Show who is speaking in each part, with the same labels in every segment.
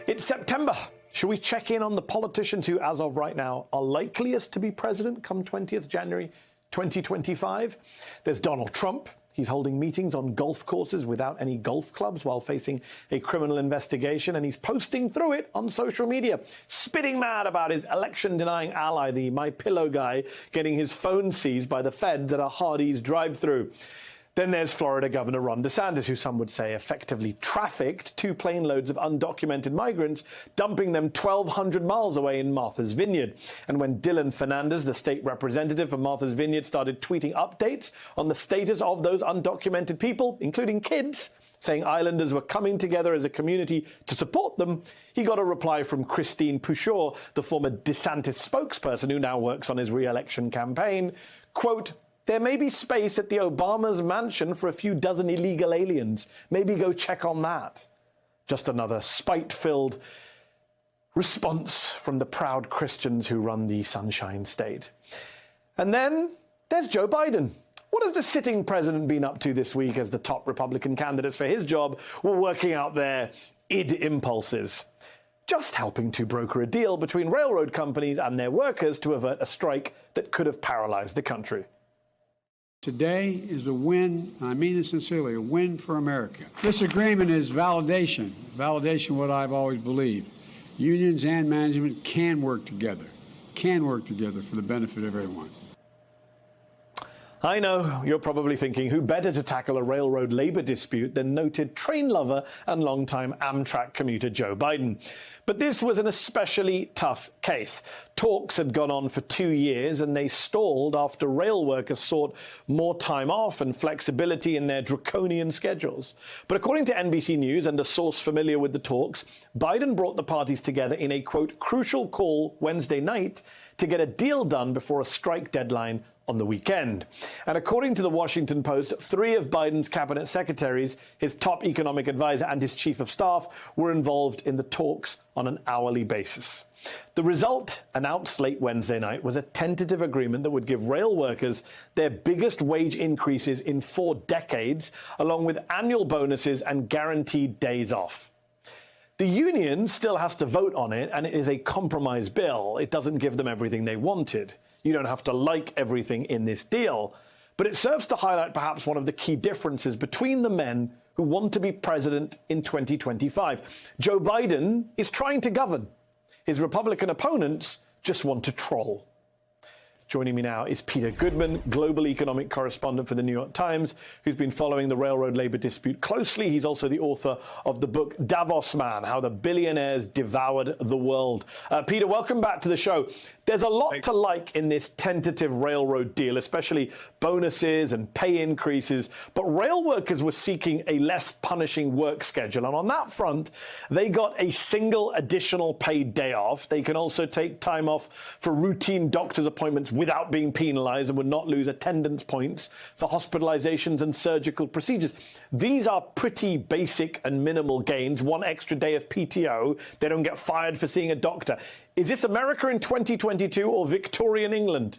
Speaker 1: It's September. Shall we check in on the politicians who, as of right now, are likeliest to be president come 20th January 2025? There's Donald Trump. He's holding meetings on golf courses without any golf clubs while facing a criminal investigation, and he's posting through it on social media, spitting mad about his election-denying ally, the My Pillow guy, getting his phone seized by the feds at a Hardee's drive-thru. Then there's Florida Governor Ron DeSantis, who some would say effectively trafficked 2 plane loads of undocumented migrants, dumping them 1,200 miles away in Martha's Vineyard. And when Dylan Fernandez, the state representative for Martha's Vineyard, started tweeting updates on the status of those undocumented people, including kids, saying islanders were coming together as a community to support them, he got a reply from Christine Pushaw, the former DeSantis spokesperson who now works on his re-election campaign, quote, "There may be space at the Obama's mansion for a few dozen illegal aliens. Maybe go check on that." Just another spite-filled response from the proud Christians who run the Sunshine State. And then there's Joe Biden. What has the sitting president been up to this week as the top Republican candidates for his job were working out their id impulses? Just helping to broker a deal between railroad companies and their workers to avert a strike that could have paralyzed the country.
Speaker 2: Today is a win, and I mean this sincerely, a win for America. This agreement is validation of what I've always believed. Unions and management can work together for the benefit of everyone.
Speaker 1: I know you're probably thinking, who better to tackle a railroad labor dispute than noted train lover and longtime Amtrak commuter Joe Biden. But this was an especially tough case. Talks had gone on for 2 years and they stalled after rail workers sought more time off and flexibility in their draconian schedules. But according to NBC News and a source familiar with the talks, Biden brought the parties together in a, quote, crucial call Wednesday night to get a deal done before a strike deadline on the weekend. And according to the Washington Post, 3 of Biden's cabinet secretaries, his top economic advisor and his chief of staff, were involved in the talks on an hourly basis. The result, announced late Wednesday night, was a tentative agreement that would give rail workers their biggest wage increases in 4 decades, along with annual bonuses and guaranteed days off. The union still has to vote on it, and it is a compromise bill. It doesn't give them everything they wanted. You don't have to like everything in this deal, but it serves to highlight perhaps one of the key differences between the men who want to be president in 2025. Joe Biden is trying to govern. His Republican opponents just want to troll. Joining me now is Peter Goodman, global economic correspondent for the New York Times, who's been following the railroad labor dispute closely. He's also the author of the book Davos Man, How the Billionaires Devoured the World. Peter, welcome back to the show. There's a lot to like in this tentative railroad deal, especially bonuses and pay increases. But rail workers were seeking a less punishing work schedule. And on that front, they got a single additional paid day off. They can also take time off for routine doctor's appointments without being penalized and would not lose attendance points for hospitalizations and surgical procedures. These are pretty basic and minimal gains. 1 extra day of PTO. They don't get fired for seeing a doctor. Is this America in 2022 or Victorian England?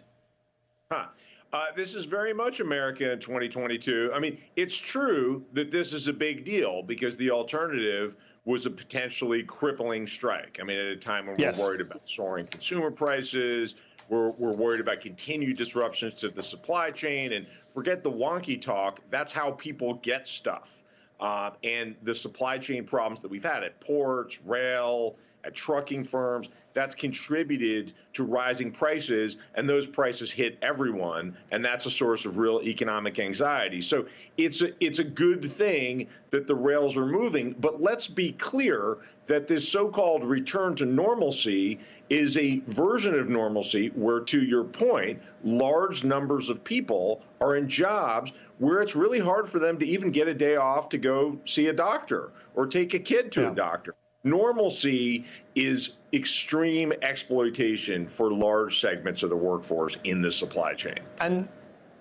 Speaker 3: This is very much America in 2022. I mean, it's true that this is a big deal because the alternative was a potentially crippling strike. I mean, at a time when we're worried about soaring consumer prices, we're worried about continued disruptions to the supply chain, and forget the wonky talk. That's how people get stuff. And the supply chain problems that we've had at ports, rail, at trucking firms, that's contributed to rising prices, and those prices hit everyone, and that's a source of real economic anxiety. So it's a good thing that the rails are moving, but let's be clear that this so-called return to normalcy is a version of normalcy where, to your point, large numbers of people are in jobs where it's really hard for them to even get a day off to go see a doctor or take a kid to a doctor. Normalcy is extreme exploitation for large segments of the workforce in the supply chain.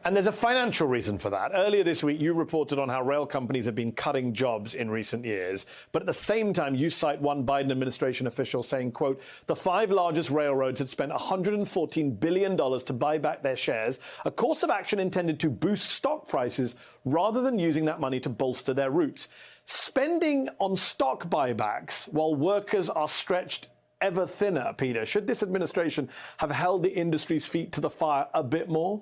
Speaker 1: And there's a financial reason for that. Earlier this week, you reported on how rail companies have been cutting jobs in recent years. But at the same time, you cite one Biden administration official saying, quote, the 5 largest railroads had spent $114 billion to buy back their shares, a course of action intended to boost stock prices rather than using that money to bolster their routes. spending on stock buybacks while workers are stretched ever thinner, Peter. Should this administration have held the industry's feet to the fire a bit more?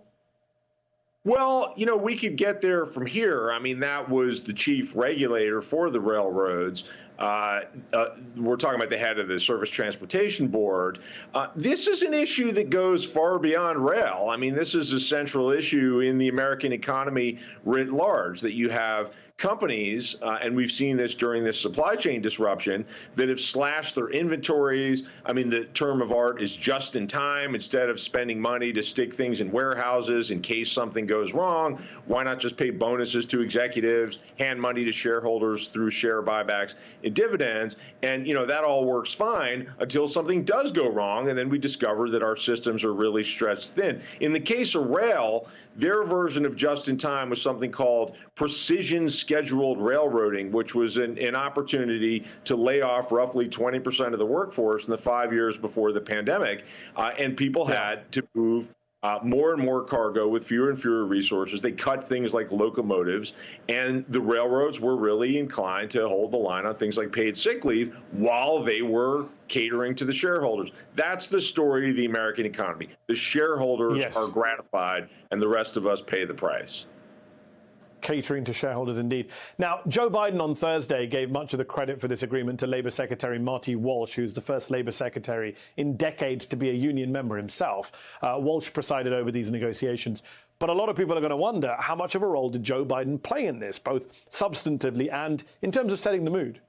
Speaker 3: Well, we could get there from here. I mean, that was the chief regulator for the railroads. We're talking about the head of the Surface Transportation Board. This is an issue that goes far beyond rail. I mean, this is a central issue in the American economy writ large, that you have companies, and we've seen this during this supply chain disruption, that have slashed their inventories. I mean, the term of art is just in time. Instead of spending money to stick things in warehouses in case something goes wrong, why not just pay bonuses to executives, hand money to shareholders through share buybacks and dividends? And, that all works fine until something does go wrong, and then we discover that our systems are really stretched thin. In the case of rail, their version of just in time was something called precision scheduled railroading, which was an opportunity to lay off roughly 20% of the workforce in the 5 years before the pandemic. And people had to move more and more cargo with fewer and fewer resources. They cut things like locomotives, and the railroads were really inclined to hold the line on things like paid sick leave while they were catering to the shareholders. That's the story of the American economy. The shareholders are gratified, and the rest of us pay the price.
Speaker 1: Catering to shareholders, indeed. Now, Joe Biden on Thursday gave much of the credit for this agreement to Labour Secretary Marty Walsh, who's the first Labour Secretary in decades to be a union member himself. Walsh presided over these negotiations. But a lot of people are going to wonder, how much of a role did Joe Biden play in this, both substantively and in terms of setting the mood?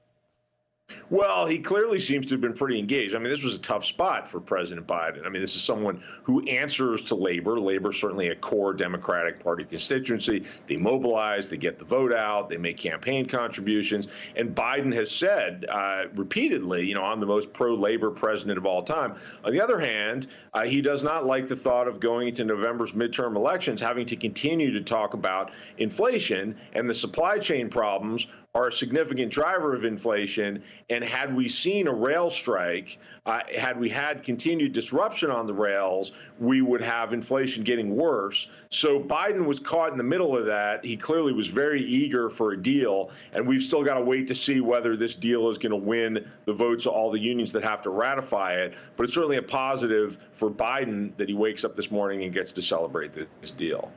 Speaker 3: Well, he clearly seems to have been pretty engaged. I mean, this was a tough spot for President Biden. I mean, this is someone who answers to labor. Labor is certainly a core Democratic Party constituency. They mobilize, they get the vote out, they make campaign contributions. And Biden has said repeatedly, I'm the most pro-labor president of all time. On the other hand, he does not like the thought of going into November's midterm elections, having to continue to talk about inflation, and the supply chain problems are a significant driver of inflation. And had we seen a rail strike, had we had continued disruption on the rails, we would have inflation getting worse. So Biden was caught in the middle of that. He clearly was very eager for a deal, and we've still got to wait to see whether this deal is going to win the votes of all the unions that have to ratify it. But it's certainly a positive for Biden that he wakes up this morning and gets to celebrate this deal.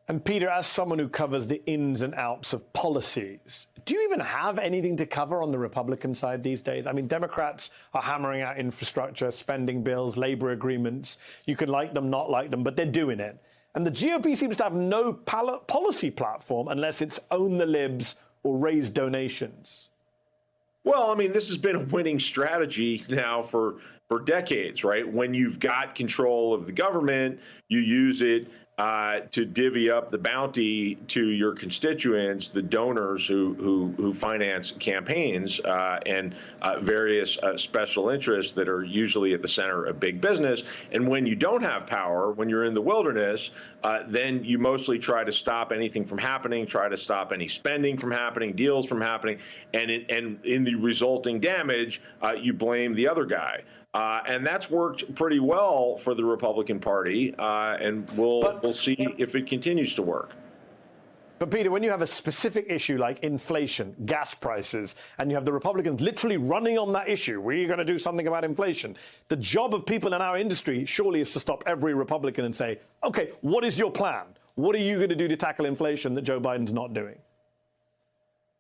Speaker 1: And Peter, as someone who covers the ins and outs of policies, do you even have anything to cover on the Republican side these days? I mean, Democrats are hammering out infrastructure, spending bills, labor agreements. You can like them, not like them, but they're doing it. And the GOP seems to have no policy platform unless it's own the libs or raise donations.
Speaker 3: Well, I mean, this has been a winning strategy now for decades, right? When you've got control of the government, you use it to divvy up the bounty to your constituents, the donors who finance campaigns, and various special interests that are usually at the center of big business. And when you don't have power, when you're in the wilderness, then you mostly try to stop anything from happening, try to stop any spending from happening, deals from happening, and in the resulting damage, you blame the other guy. And that's worked pretty well for the Republican Party, and we'll see if it continues to work.
Speaker 1: But, Peter, when you have a specific issue like inflation, gas prices, and you have the Republicans literally running on that issue, we're going to do something about inflation, the job of people in our industry surely is to stop every Republican and say, OK, what is your plan? What are you going to do to tackle inflation that Joe Biden's not doing?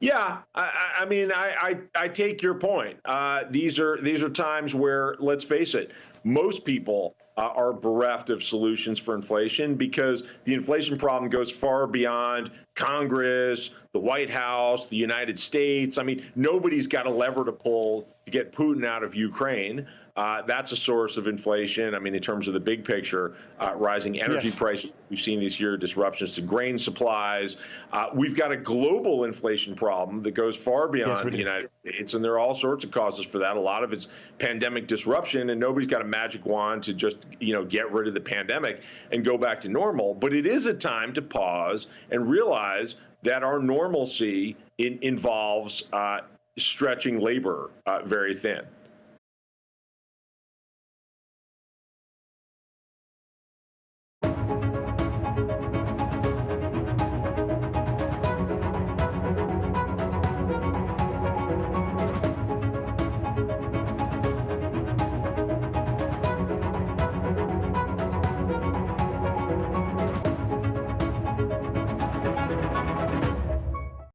Speaker 3: Yeah, I mean, I take your point. These are times where, let's face it, most people are bereft of solutions for inflation because the inflation problem goes far beyond Congress, the White House, the United States. I mean, nobody's got a lever to pull to get Putin out of Ukraine. That's a source of inflation. I mean, in terms of the big picture, rising energy prices we've seen this year, disruptions to grain supplies. We've got a global inflation problem that goes far beyond the United States, and there are all sorts of causes for that. A lot of it's pandemic disruption, and nobody's got a magic wand to just, get rid of the pandemic and go back to normal. But it is a time to pause and realize that our normalcy involves stretching labor very thin.